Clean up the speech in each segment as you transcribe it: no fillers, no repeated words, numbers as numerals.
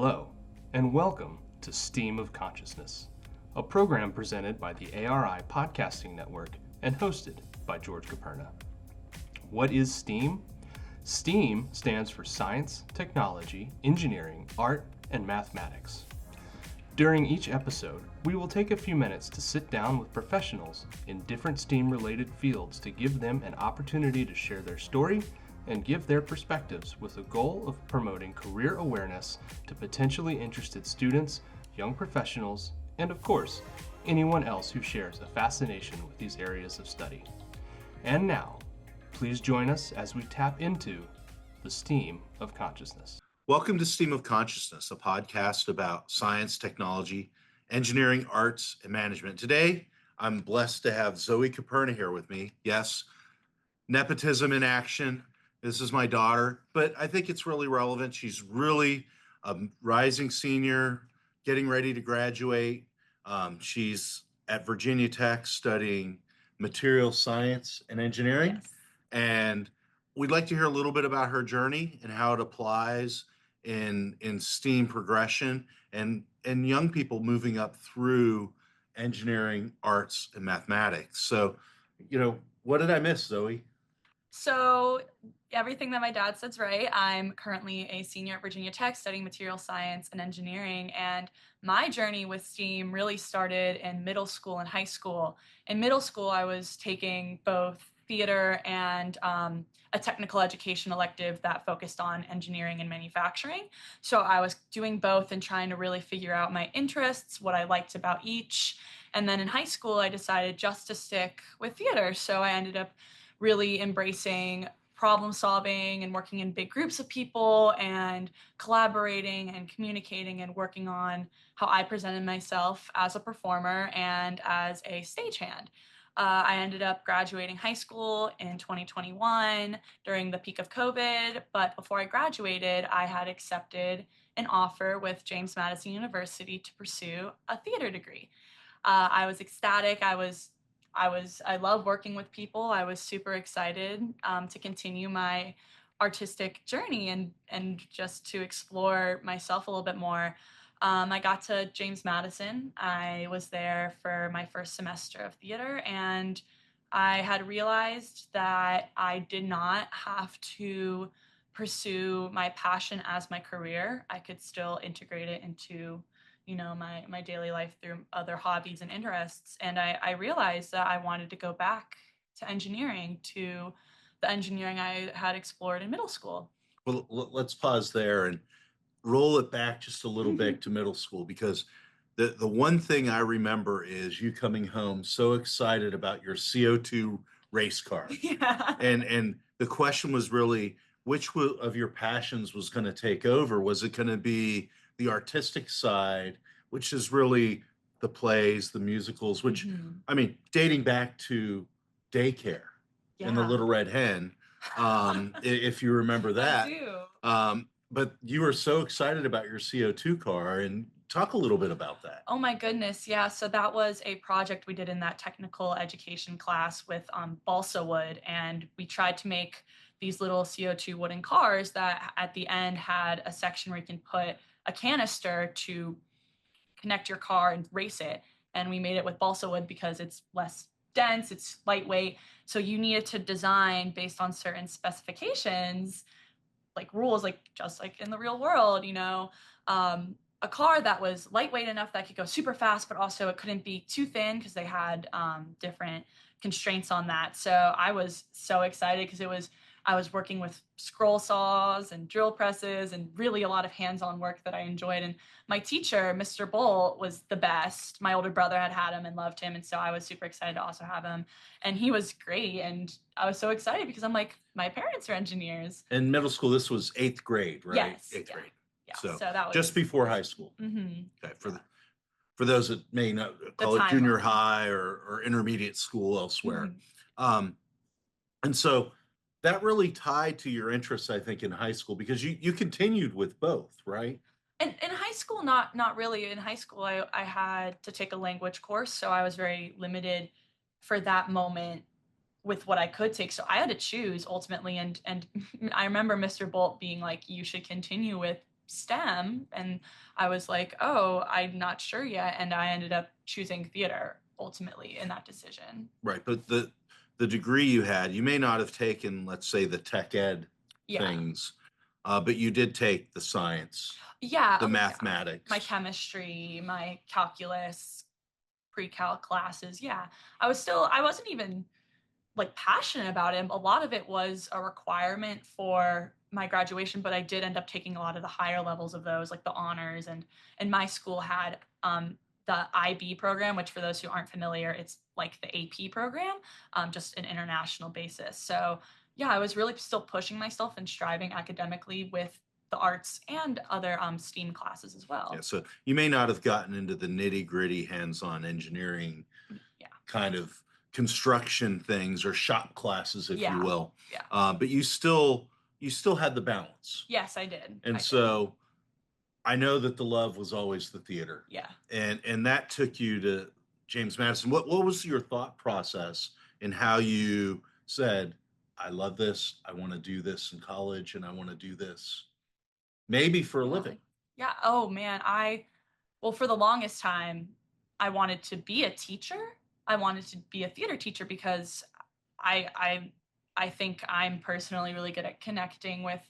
Hello, and welcome to S.T.E.A.M of Consciousness, a program presented by the ARI Podcasting Network and hosted by Zoe Koperna. What is S.T.E.A.M? S.T.E.A.M stands for Science, Technology, Engineering, Art, and Mathematics. During each episode, we will take a few minutes to sit down with professionals in different STEAM-related fields to give them an opportunity to share their story and give their perspectives with the goal of promoting career awareness to potentially interested students, young professionals, and of course, anyone else who shares a fascination with these areas of study. And now, please join us as we tap into the S.T.E.A.M of Consciousness. Welcome to S.T.E.A.M of Consciousness, a podcast about science, technology, engineering, arts, and management. Today, I'm blessed to have Zoe Koperna here with me. Yes, nepotism in action. This is my daughter, but I think it's really relevant. She's really a rising senior, getting ready to graduate. She's at Virginia Tech studying material science and engineering. Yes. And we'd like to hear a little bit about her journey and how it applies in STEAM progression and young people moving up through engineering, arts, and mathematics. So, what did I miss, Zoe? So everything that my dad said's right. I'm currently a senior at Virginia Tech studying material science and engineering. And my journey with STEAM really started in middle school and high school. In middle school, I was taking both theater and a technical education elective that focused on engineering and manufacturing. So I was doing both and trying to really figure out my interests, what I liked about each. And then in high school, I decided just to stick with theater. So I ended up really embracing problem solving and working in big groups of people and collaborating and communicating and working on how I presented myself as a performer and as a stagehand. I ended up graduating high school in 2021 during the peak of COVID, but before I graduated, I had accepted an offer with James Madison University to pursue a theater degree. I was ecstatic. I love working with people. I was super excited to continue my artistic journey and just to explore myself a little bit more. I got to James Madison. I was there for my first semester of theater, and I had realized that I did not have to pursue my passion as my career. I could still integrate it into my daily life through other hobbies and interests. And I realized that I wanted to go back to engineering, to the engineering I had explored in middle school. Well, let's pause there and roll it back just a little bit to middle school, because the one thing I remember is you coming home so excited about your CO2 race car. Yeah. And the question was really, which of your passions was going to take over? Was it going to be the artistic side, which is really the plays, the musicals, which, I mean, dating back to daycare and the Little Red Hen, if you remember that. I do. But you were so excited about your CO2 car, and talk a little bit about that. Oh my goodness, yeah. So that was a project we did in that technical education class with balsa wood, and we tried to make these little CO2 wooden cars that at the end had a section where you can put a canister to connect your car and race it. And we made it with balsa wood because it's less dense, it's lightweight. So you needed to design based on certain specifications, like rules, like just like in the real world, a car that was lightweight enough that could go super fast, but also it couldn't be too thin because they had different constraints on that. So I was so excited because I was working with scroll saws and drill presses and really a lot of hands-on work that I enjoyed. And my teacher, Mr. Bolt, was the best. My older brother had him and loved him. And so I was super excited to also have him. And he was great. And I was so excited because I'm like, my parents are engineers. In middle school, this was 8th grade, right? Yes. 8th grade. Yeah. So that was just before high school. Mm-hmm. Okay. For those that may not call it junior high or intermediate school elsewhere. Mm-hmm. And so that really tied to your interests, I think, in high school, because you continued with both, right? And in high school, not really. In high school, I had to take a language course, so I was very limited for that moment with what I could take. So I had to choose ultimately. And I remember Mr. Bolt being like, you should continue with STEM, and I was like, oh, I'm not sure yet, and I ended up choosing theater ultimately in that decision. Right, but the degree you had, you may not have taken, let's say, the tech ed Yeah. things, but you did take the science, Yeah, the oh yeah. My mathematics. chemistry, my calculus, pre-calc classes. Yeah. I wasn't even like passionate about it. A lot of it was a requirement for my graduation, but I did end up taking a lot of the higher levels of those, like the honors. And my school had the IB program, which for those who aren't familiar, it's like the AP program, just an international basis. So yeah, I was really still pushing myself and striving academically with the arts and other STEAM classes as Yeah, well. so you may not have gotten into the nitty-gritty hands-on engineering Yeah. kind of construction things or shop classes, if you Yeah. will. Yeah. But you still had the balance. Yes, I did. And I did. so I know that the love was always the theater. Yeah. And that took you to James Madison. What was your thought process in how you said, I love this, I want to do this in college, and I want to do this maybe for a Yeah. living? Yeah. Oh man, well, for the longest time, I wanted to be a teacher. I wanted to be a theater teacher because I I I think I'm personally really good at connecting with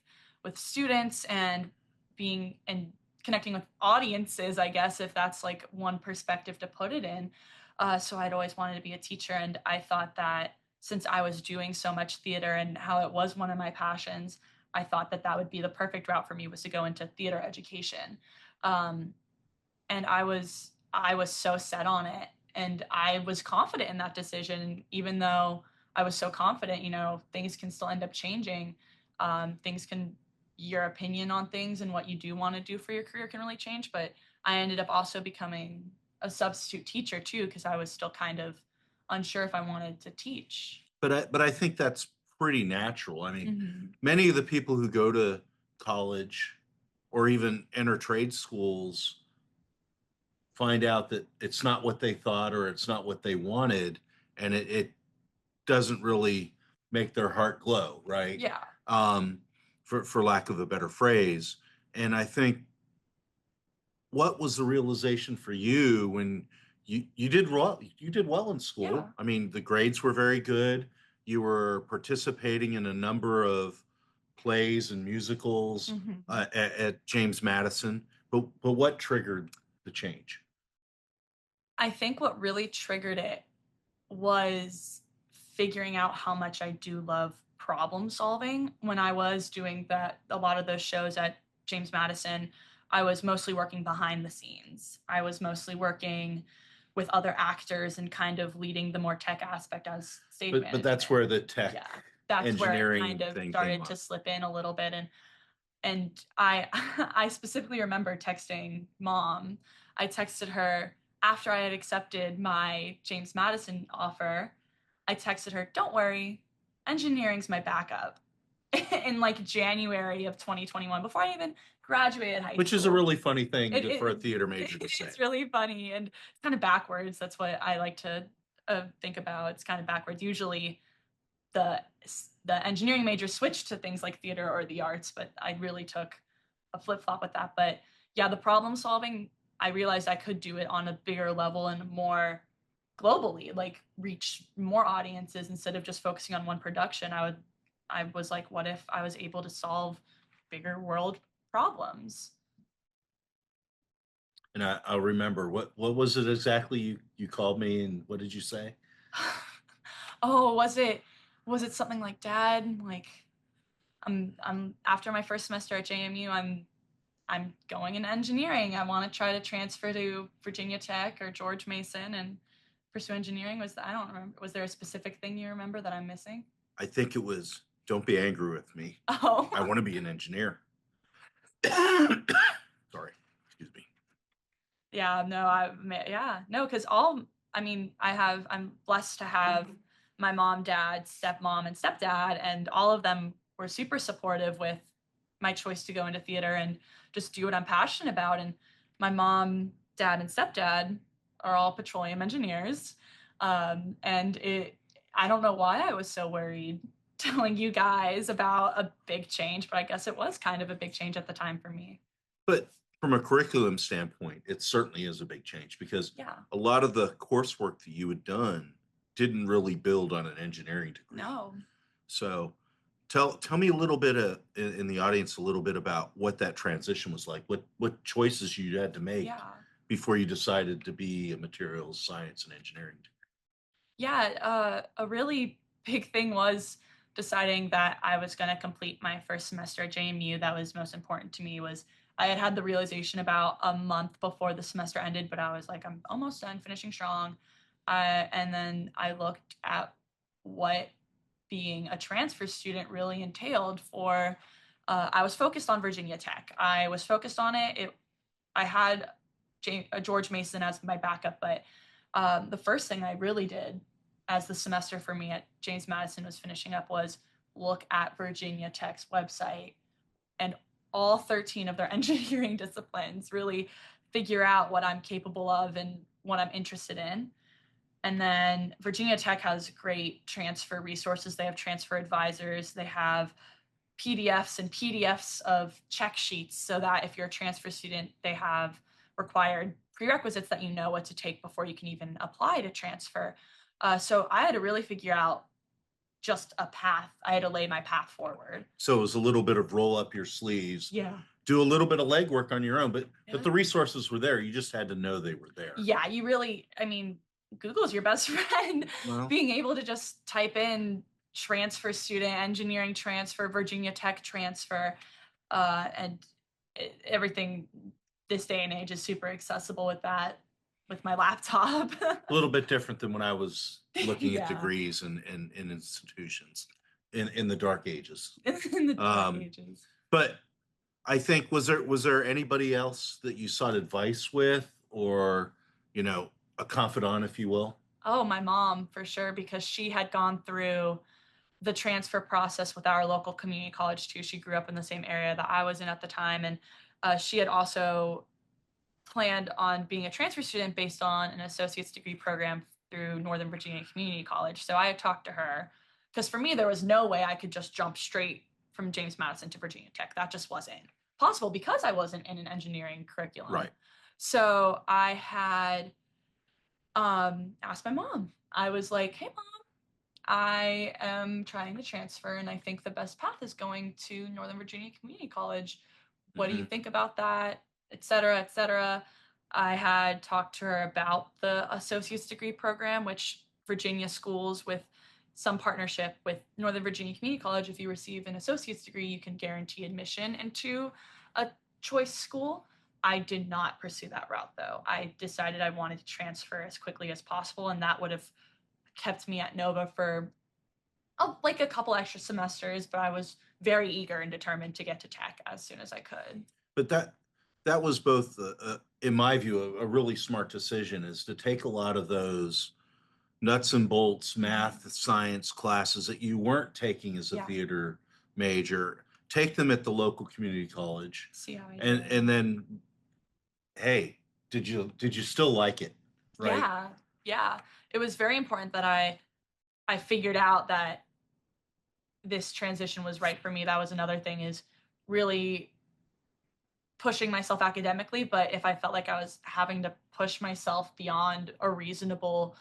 students and being and connecting with audiences, I guess, if that's like one perspective to put it in. So I'd always wanted to be a teacher, and I thought that since I was doing so much theater and how it was one of my passions, I thought that that would be the perfect route for me was to go into theater education. Um, and I was so set on it, and I was confident in that decision. Even though I was so confident, things can still end up changing. Things can Your opinion on things and what you do want to do for your career can really change. But I ended up also becoming a substitute teacher too, because I was still kind of unsure if I wanted to teach. But I think that's pretty natural. I mean, Hmm. many of the people who go to college or even enter trade schools find out that it's not what they thought or it's not what they wanted, and it doesn't really make their heart glow, right? Yeah. Um, for lack of a better phrase. And I think, what was the realization for you when you did well? You did well in Yeah. school. I mean, the grades were very good. You were participating in a number of plays and musicals Hmm. at James Madison. But what triggered the change? I think what really triggered it was figuring out how much I do love problem solving. When I was doing that, a lot of those shows at James Madison, I was mostly working behind the scenes. I was mostly working with other actors and kind of leading the more tech aspect as stage But that's where management. the tech Yeah, that's where it kind engineering of thing came started to up. slip in a little bit. And I I specifically remember texting mom. I texted her after I had accepted my James Madison offer. I texted her, "Don't worry, engineering's my backup." In like January of 2021, before I even graduated high Which is a school. really funny thing It, for a it, theater major to say. it's really funny and it's kind of backwards. That's what I like to think about. It's kind of backwards. Usually the the engineering major switched to things like theater or the arts, but I really took a flip flop with that. But yeah, the problem solving, I realized I could do it on a bigger level and more globally, like reach more audiences instead of just focusing on one production. I was like, what if I was able to solve bigger world problems? And I'll remember, what was it exactly you called me, and what did you say? Oh, was it something like, Dad, like I'm after my first semester at JMU, I'm going in engineering. I want to try to transfer to Virginia Tech or George Mason and pursue engineering. I don't remember. Was there a specific thing you remember that I'm missing? I think it was, don't be angry with me. Oh, I want to be an engineer. Sorry, excuse me. yeah, no, yeah, no, because I'm blessed to have my mom, dad, stepmom, and stepdad, and all of them were super supportive with my choice to go into theater and just do what I'm passionate about. And my mom, dad, and stepdad are all petroleum engineers. And I don't know why I was so worried telling you guys about a big change, but I guess it was kind of a big change at the time for me. But from a curriculum standpoint, it certainly is a big change because Yeah. a lot of the coursework that you had done didn't really build on an engineering degree. No. So tell me a little bit in the audience a little bit about what that transition was like. What choices you had to make Yeah. before you decided to be a materials science and engineering. Yeah, a really big thing was deciding that I was going to complete my first semester at JMU. That was most important to me. Was I had had the realization about a month before the semester ended, but I was like, I'm almost done, finishing strong. And then I looked at what being a transfer student really entailed for. I was focused on Virginia Tech. I was focused on it. I had George Mason as my backup, but the first thing I really did as the semester for me at James Madison was finishing up was look at Virginia Tech's website and all 13 of their engineering disciplines, really figure out what I'm capable of and what I'm interested in. And then Virginia Tech has great transfer resources. They have transfer advisors. They have PDFs of check sheets so that if you're a transfer student, they have required prerequisites that you know what to take before you can even apply to transfer. So I had to really figure out just a path. I had to lay my path forward. So it was a little bit of roll up your sleeves, Yeah. do a little bit of legwork on your own, but Yeah. the resources were there. You just had to know they were there. Yeah, you really, I mean, Google's your best friend. Well, Being able to just type in transfer student, engineering transfer, Virginia Tech transfer, and everything this day and age is super accessible with that, with my laptop. a little bit different than when I was looking at Yeah. degrees in institutions in the dark ages. In the dark ages. But I think was there anybody else that you sought advice with, or a confidant, if you will? Oh, my mom for sure, because she had gone through the transfer process with our local community college too. She grew up in the same area that I was in at the time, and she had also planned on being a transfer student based on an associate's degree program through Northern Virginia Community College. So I had talked to her because for me, there was no way I could just jump straight from James Madison to Virginia Tech. That just wasn't possible because I wasn't in an engineering curriculum. Right. So I had asked my mom. I was like, hey, mom, I am trying to transfer, and I think the best path is going to Northern Virginia Community College. What do you think about that? Et cetera, et cetera. I had talked to her about the associate's degree program, which Virginia schools with some partnership with Northern Virginia Community College. If you receive an associate's degree, you can guarantee admission into a choice school. I did not pursue that route, though. I decided I wanted to transfer as quickly as possible, and that would have kept me at Nova for like a couple extra semesters, but I was very eager and determined to get to tech as soon as I could. But that was both, in my view, a really smart decision, is to take a lot of those nuts and bolts math, science classes that you weren't taking as a Yeah. theater major, take them at the local community college, See how I and did. and then, hey, did you still like it? Right. Yeah. It was very important that I figured out that this transition was right for me. That was another thing, is really pushing myself academically, but if I felt like I was having to push myself beyond a reasonable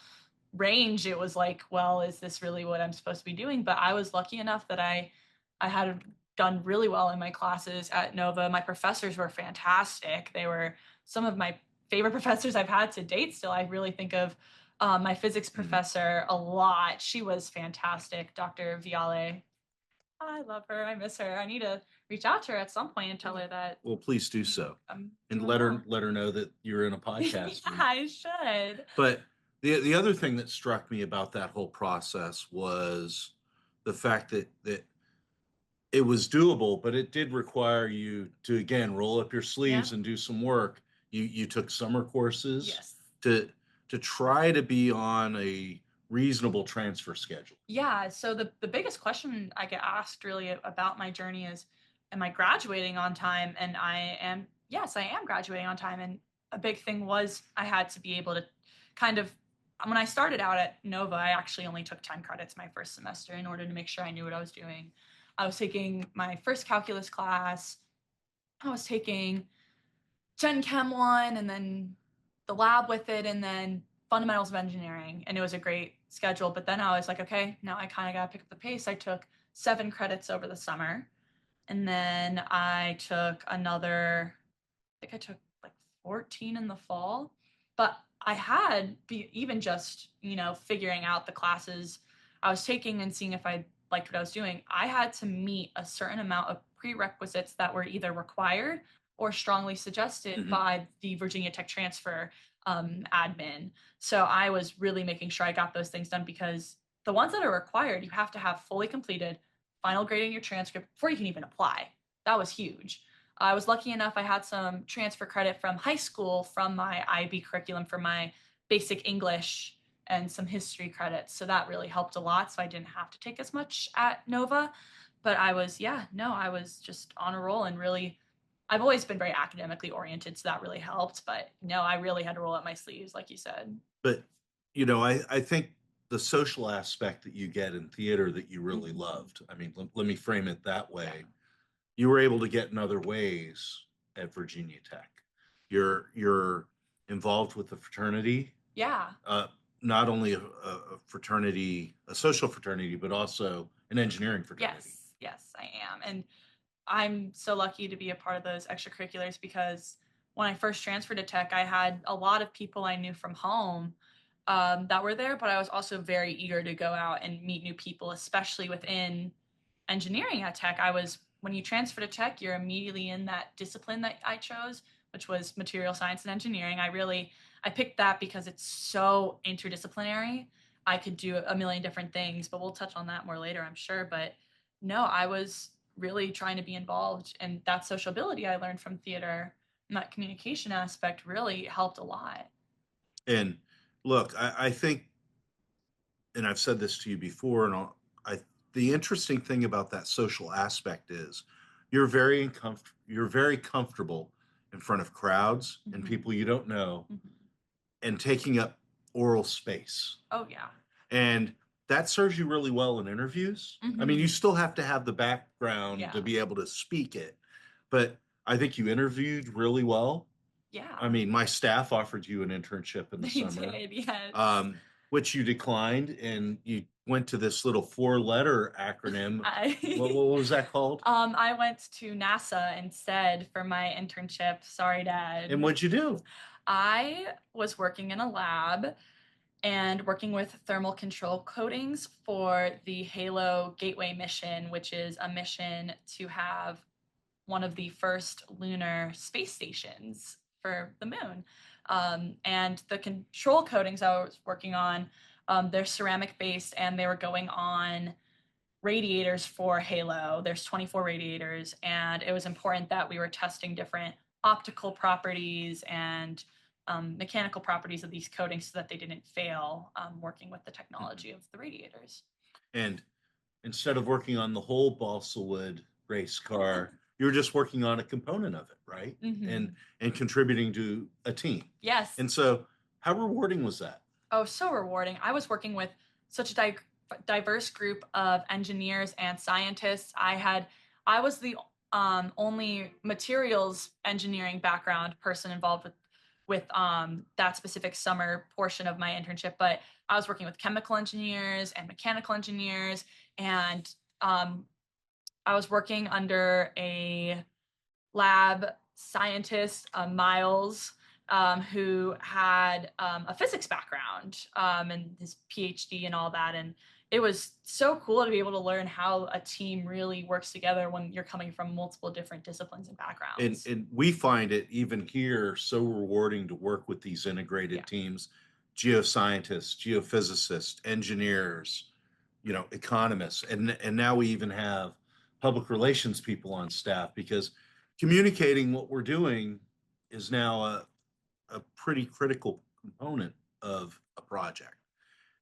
range, it was like, well, is this really what I'm supposed to be doing? But I was lucky enough that I had done really well in my classes at Nova. My professors were fantastic. They were some of my favorite professors I've had to date still. I really think of my physics professor a lot. She was fantastic, Dr. Viale. I love her. I miss her. I need to reach out to her at some point and tell her that. Well, please do so, I'm and doing let her well. let her know that you're in a podcast. Yeah, I should. But the other thing that struck me about that whole process was the fact that it was doable, but it did require you to, again, roll up your sleeves Yeah. and do some work. You took summer courses Yes. to try to be on a reasonable transfer schedule. Yeah. So the biggest question I get asked really about my journey is, am I graduating on time? And yes, I am graduating on time. And a big thing was I had to be able to kind of, when I started out at Nova, I actually only took 10 credits my first semester in order to make sure I knew what I was doing. I was taking my first calculus class. I was taking Gen Chem one, and then the lab with it, and then fundamentals of engineering. And it was a great schedule. But then I was like, okay, now I kind of got to pick up the pace. I took 7 credits over the summer. And then I took another, I think I took like 14 in the fall. But I had even just, figuring out the classes I was taking and seeing if I liked what I was doing, I had to meet a certain amount of prerequisites that were either required or strongly suggested by the Virginia Tech transfer admin. So I was really making sure I got those things done, because the ones that are required, you have to have fully completed, final grading your transcript before you can even apply. That was huge. I was lucky enough, I had some transfer credit from high school from my IB curriculum for my basic English and some history credits. So that really helped a lot. So I didn't have to take as much at Nova. But I was, I was just on a roll, and really, I've always been very academically oriented. So that really helped. But no, I really had to roll up my sleeves, like you said. But, I think the social aspect that you get in theater that you really loved, I mean, let me frame it that way. Yeah. You were able to get in other ways at Virginia Tech. You're involved with the fraternity, Yeah. not only a fraternity, a social fraternity, but also an engineering fraternity. Yes, I am. And I'm so lucky to be a part of those extracurriculars, because when I first transferred to tech, I had a lot of people I knew from home that were there, but I was also very eager to go out and meet new people, especially within engineering at tech. When you transfer to tech, you're immediately in that discipline that I chose, which was material science and engineering. I picked that because it's so interdisciplinary. I could do a million different things, but we'll touch on that more later, I'm sure. But no, I was really trying to be involved, and that sociability I learned from theater and that communication aspect really helped a lot. And look, I think, and I've said this to you before, and the interesting thing about that social aspect is you're very comfortable in front of crowds and people you don't know, and taking up oral space. Oh yeah. And that serves you really well in interviews. I mean, you still have to have the background to be able to speak it, but I think you interviewed really well. Yeah. I mean, my staff offered you an internship in the They summer, did, yes. which you declined, and you went to this little 4-letter acronym. What was that called? I went to NASA instead for my internship. Sorry, Dad. And what'd you do? I was working in a lab and working with thermal control coatings for the Halo Gateway mission, which is a mission to have one of the first lunar space stations for the moon. And the control coatings I was working on, they're ceramic based, and they were going on radiators for Halo. There's 24 radiators, and it was important that we were testing different optical properties and mechanical properties of these coatings so that they didn't fail, working with the technology of the radiators. And instead of working on the whole balsa wood race car, you're just working on a component of it, right? And contributing to a team. Yes. And so, how rewarding was that? Oh, so rewarding. I was working with such a diverse group of engineers and scientists. I was the only materials engineering background person involved with that specific summer portion of my internship, but I was working with chemical engineers and mechanical engineers, and I was working under a lab scientist, Miles, who had a physics background and his PhD and all that. And it was so cool to be able to learn how a team really works together when you're coming from multiple different disciplines and backgrounds. And we find it even here so rewarding to work with these integrated teams, geoscientists, geophysicists, engineers, economists, and now we even have public relations people on staff, because communicating what we're doing is now a pretty critical component of a project.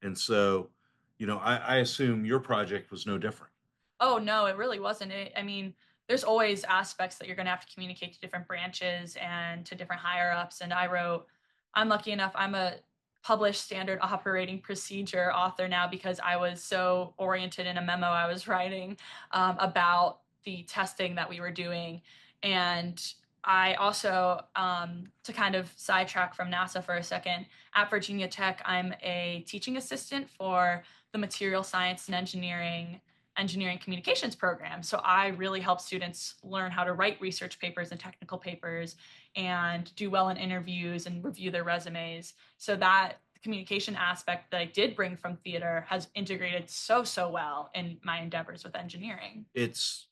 And so, I assume your project was no different. Oh no, it really wasn't. I mean, there's always aspects that you're going to have to communicate to different branches and to different higher ups. And I'm lucky enough, I'm a published standard operating procedure author now, because I was so oriented in a memo I was writing about the testing that we were doing. And I also, to kind of sidetrack from NASA for a second, at Virginia Tech, I'm a teaching assistant for the material science and engineering communications program. So I really help students learn how to write research papers and technical papers and do well in interviews and review their resumes. So that communication aspect that I did bring from theater has integrated so well in my endeavors with engineering. It's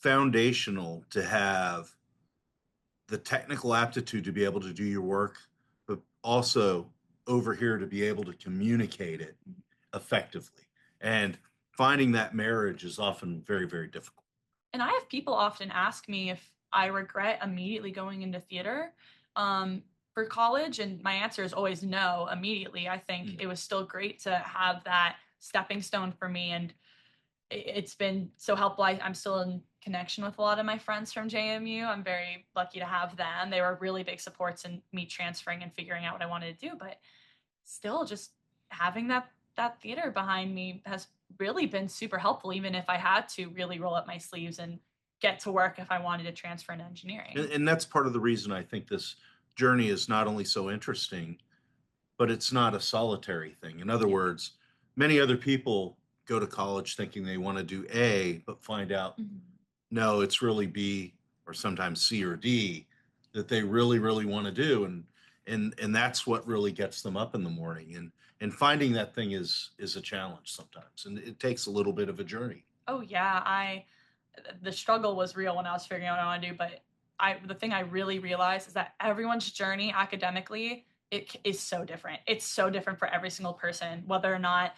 foundational to have the technical aptitude to be able to do your work, but also over here to be able to communicate it effectively. And finding that marriage is often very, very difficult. And I have people often ask me if I regret immediately going into theater for college, and my answer is always no. Immediately, I think it was still great to have that stepping stone for me, and it's been so helpful. I'm still in connection with a lot of my friends from JMU. I'm very lucky to have them. They were really big supports in me transferring and figuring out what I wanted to do, but still just having that theater behind me has really been super helpful, even if I had to really roll up my sleeves and get to work if I wanted to transfer into engineering. And that's part of the reason I think this journey is not only so interesting, but it's not a solitary thing. In other Yeah. words, many other people go to college thinking they want to do A, but find out Mhm. no, it's really B or sometimes C or D that they really, really want to do. And that's what really gets them up in the morning. And finding that thing is a challenge sometimes. And it takes a little bit of a journey. Oh yeah, I the struggle was real when I was figuring out what I want to do, but the thing I really realized is that everyone's journey academically is so different. It's so different for every single person, whether or not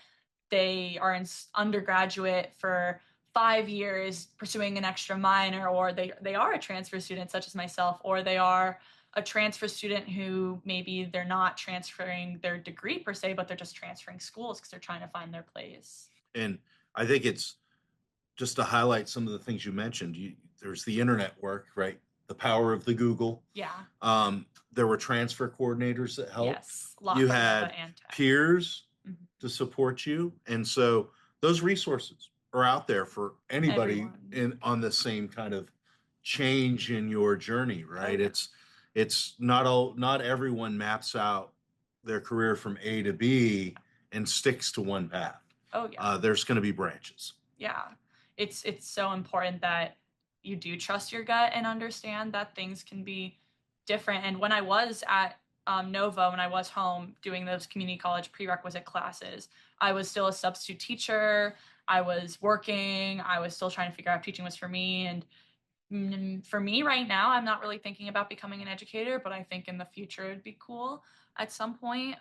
they are in undergraduate for 5 years pursuing an extra minor, or they are a transfer student such as myself, or they are a transfer student who maybe they're not transferring their degree per se, but they're just transferring schools because they're trying to find their place. And I think it's just to highlight some of the things you mentioned. There's the internet work, right? The power of the Google. Yeah. There were transfer coordinators that helped. Yes. A lot You from Nova had and Tech. peers Mhm. to support you. And so those resources are out there for anybody Everyone. on the same kind of change in your journey, Oh right? yeah. It's not everyone maps out their career from A to B and sticks to one path. Oh yeah. There's going to be branches. Yeah. It's so important that you do trust your gut and understand that things can be different. And when I was at Nova, when I was home doing those community college prerequisite classes, I was still a substitute teacher. I was working. I was still trying to figure out if teaching was for me. And for me right now, I'm not really thinking about becoming an educator, but I think in the future it'd be cool at some point.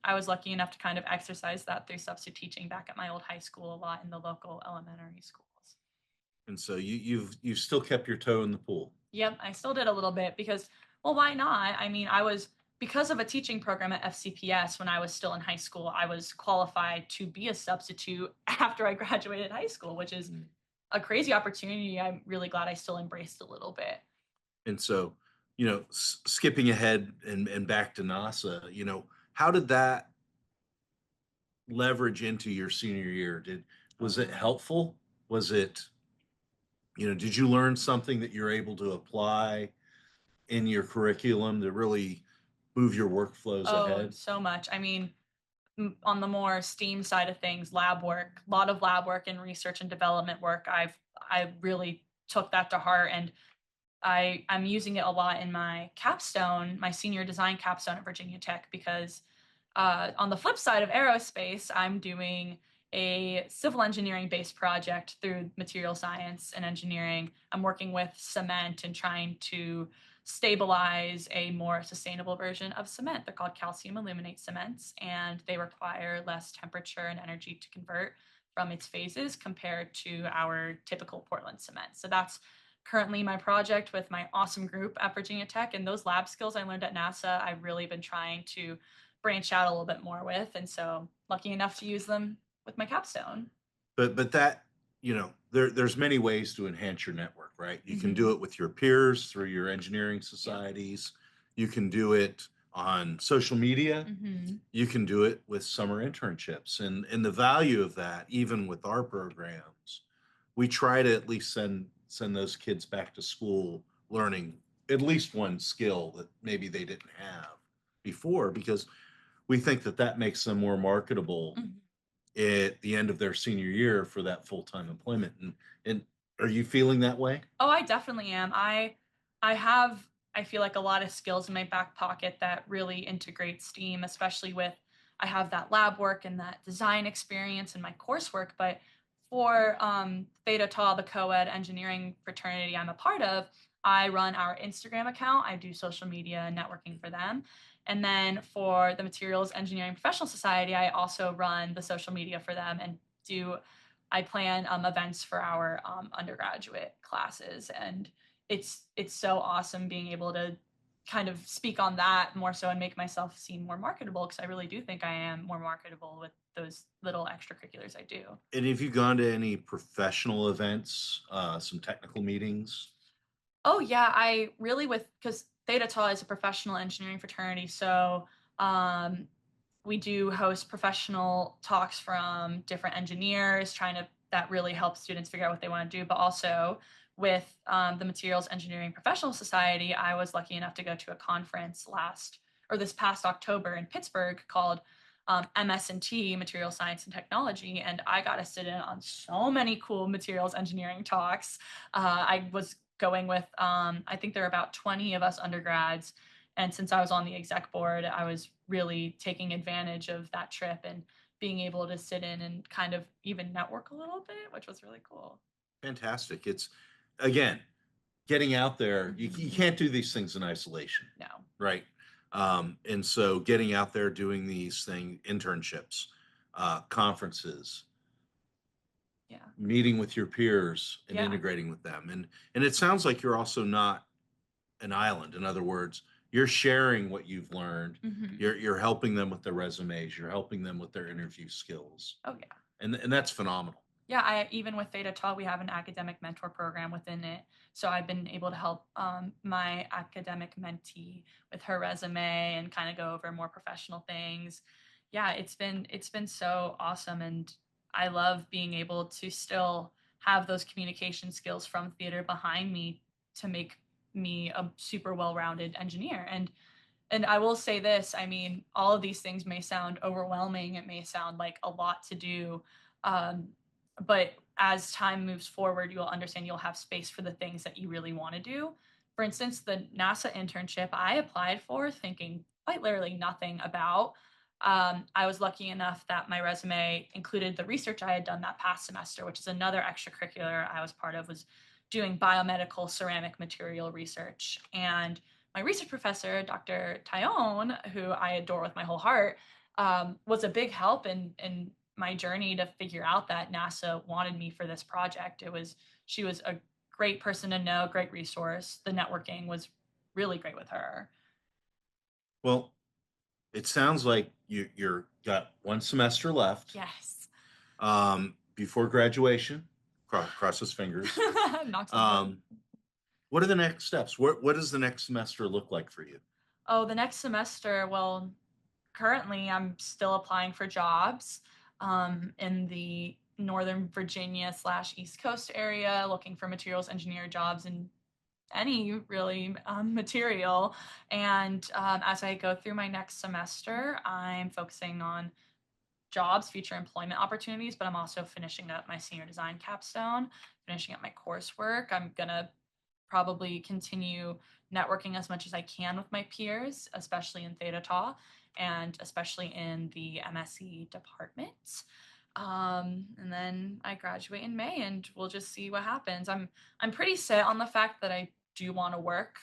I was lucky enough to kind of exercise that through substitute teaching back at my old high school a lot in the local elementary schools. And so you've still kept your toe in the pool. Yep, I still did a little bit because, well, why not? I mean, I was, because of a teaching program at FCPS when I was still in high school, I was qualified to be a substitute after I graduated high school, which is a crazy opportunity. I'm really glad I still embraced a little bit. And so, skipping ahead and back to NASA, how did that leverage into your senior year? Was it helpful? Was it, did you learn something that you're able to apply in your curriculum to really move your workflows Oh, ahead? so much. I mean, on the more STEAM side of things, lab work, a lot of lab work and research and development work. I really took that to heart, and I'm using it a lot in my capstone, my senior design capstone at Virginia Tech, because on the flip side of aerospace, I'm doing a civil engineering based project through material science and engineering. I'm working with cement and trying to stabilize a more sustainable version of cement. They're called calcium aluminate cements, and they require less temperature and energy to convert from its phases compared to our typical Portland cement. So that's currently my project with my awesome group at Virginia Tech. And those lab skills I learned at NASA, I've really been trying to branch out a little bit more with. And so lucky enough to use them with my capstone. But that, there's many ways to enhance your network, right? You can Mm-hmm. do it with your peers through your engineering societies. You can do it on social media. Mm-hmm. You can do it with summer internships. And the value of that, even with our programs, we try to at least send those kids back to school learning at least one skill that maybe they didn't have before, because we think that that makes them more marketable at the end of their senior year for that full-time employment. And are you feeling that way? Oh, I definitely am. I have, I feel like, a lot of skills in my back pocket that really integrate STEAM, especially with, I have that lab work and that design experience in my coursework. But for Theta Tau, the co-ed engineering fraternity I'm a part of, I run our Instagram account. I do social media networking for them. And then for the Materials Engineering Professional Society, I also run the social media for them and do I plan events for our undergraduate classes, and it's so awesome being able to kind of speak on that more so and make myself seem more marketable, because I really do think I am more marketable with those little extracurriculars I do. And have you gone to any professional events, some technical meetings? Oh yeah, I really, with, because Theta Tau is a professional engineering fraternity, so um, we do host professional talks from different engineers, trying to, that really helps students figure out what they want to do. But also with the Materials Engineering Professional Society, I was lucky enough to go to a conference this past October in Pittsburgh called MS&T, Material Science and Technology, and I got to sit in on so many cool materials engineering talks. I was going with, I think there were about 20 of us undergrads, and since I was on the exec board, I was really taking advantage of that trip and being able to sit in and kind of even network a little bit, which was really cool. Fantastic. It's, again, getting out there. You Mhm. can't do these things in isolation, No. right? And so getting out there, doing these internships, conferences, Yeah. meeting with your peers and Yeah. integrating with them. And it sounds like you're also not an island. In other words, you're sharing what you've learned. Hmm. You're helping them with their resumes. You're helping them with their interview skills, Oh yeah. and that's phenomenal. Yeah, I even with Theta Tau, we have an academic mentor program within it. So I've been able to help my academic mentee with her resume and kind of go over more professional things. Yeah, it's been so awesome, and I love being able to still have those communication skills from theater behind me to make me a super well-rounded engineer. And I will say this, I mean, all of these things may sound overwhelming. It may sound like a lot to do. Um, but as time moves forward, you'll understand you'll have space for the things that you really want to do. For instance, the NASA internship I applied for thinking quite literally nothing about. I was lucky enough that my resume included the research I had done that past semester, which is another extracurricular I was part of, was doing biomedical ceramic material research. And my research professor, Dr. Tyone, who I adore with my whole heart, was a big help in my journey to figure out that NASA wanted me for this project. She was a great person to know, great resource. The networking was really great with her. Well, it sounds like you're got one semester left Yes. before graduation. Cross his fingers. Knocks on wood. Um, what are the next steps? What does the next semester look like for you? Oh, the next semester, well, currently I'm still applying for jobs in the Northern Virginia / East Coast area, looking for materials engineer jobs in any really material. And as I go through my next semester, I'm focusing on jobs, future employment opportunities, but I'm also finishing up my senior design capstone, finishing up my coursework. I'm going to probably continue networking as much as I can with my peers, especially in Theta Tau and especially in the MSc department. And then I graduate in May, and we'll just see what happens. I'm pretty set on the fact that I do want to work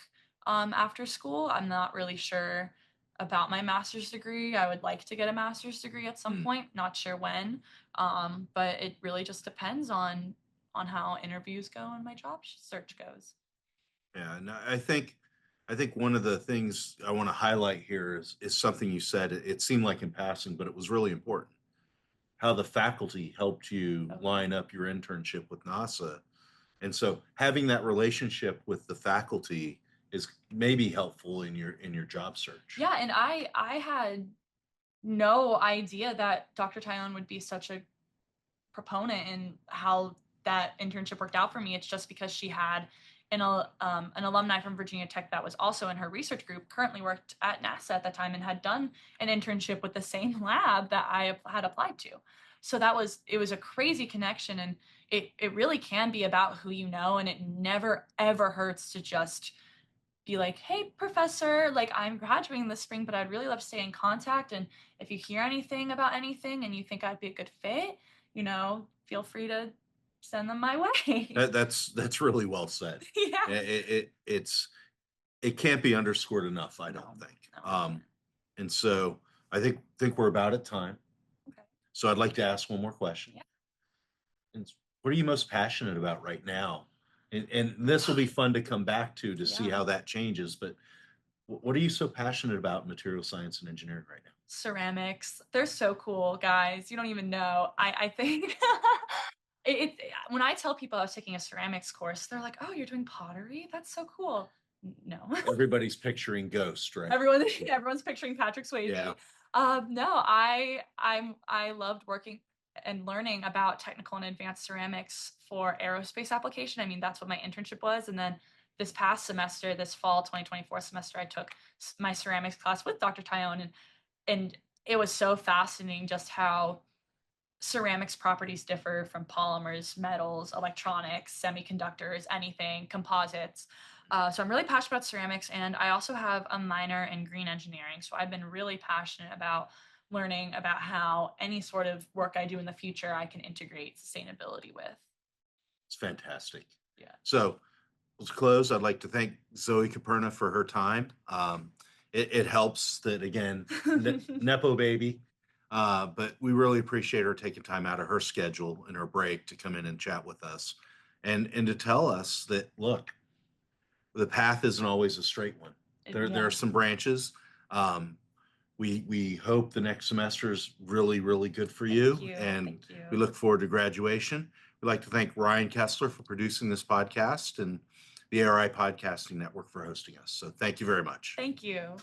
after school. I'm not really sure about my master's degree. I would like to get a master's degree at some point, not sure when. But it really just depends on how interviews go and my job search goes. Yeah, and I think one of the things I want to highlight here is something you said. It seemed like in passing, but it was really important. How the faculty helped you Oh, line up your internship with NASA. And so having that relationship with the faculty is maybe helpful in your job search. yeah, and I had no idea that Dr. Tyone would be such a proponent in how that internship worked out for me. It's just because she had an alumni from Virginia Tech that was also in her research group currently worked at NASA at that time and had done an internship with the same lab that I had applied to. So it was a crazy connection, and it really can be about who you know, and it never ever hurts to just be like, hey, professor, like I'm graduating this spring, but I'd really love to stay in contact. And if you hear anything about anything and you think I'd be a good fit, feel free to send them my way. That's really well said. Yeah. It can't be underscored enough, I don't think. No. And so I think we're about at time. Okay. So I'd like to ask one more question. Yeah. And what are you most passionate about right now? And this will be fun to come back to see Yeah. how that changes. But what are you so passionate about in material science and engineering right now? Ceramics. They're so cool, guys. You don't even know. I think when I tell people I was taking a ceramics course, they're like, oh, you're doing pottery? That's so cool. No. Everybody's picturing Ghost, right? Everyone's picturing Patrick Swayze. Yeah. No, I loved working and learning about technical and advanced ceramics for aerospace application. I mean, that's what my internship was. And then this past semester, this fall 2024 semester, I took my ceramics class with Dr. Tyone, and it was so fascinating just how ceramics properties differ from polymers, metals, electronics, semiconductors, anything, composites. So I'm really passionate about ceramics, and I also have a minor in green engineering. So I've been really passionate about learning about how any sort of work I do in the future I can integrate sustainability with. It's fantastic. Yeah. So let's close. I'd like to thank Zoe Koperna for her time. It helps that, again, Nepo baby, but we really appreciate her taking time out of her schedule and her break to come in and chat with us and to tell us that, look, the path isn't always a straight one. There are some branches. We hope the next semester is really, really good for you. And we look forward to graduation. We'd like to thank Ryan Kessler for producing this podcast and the ARI Podcasting Network for hosting us. So thank you very much. Thank you.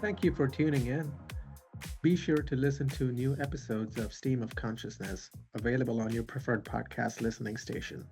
Thank you for tuning in. Be sure to listen to new episodes of Stream of Consciousness, available on your preferred podcast listening station.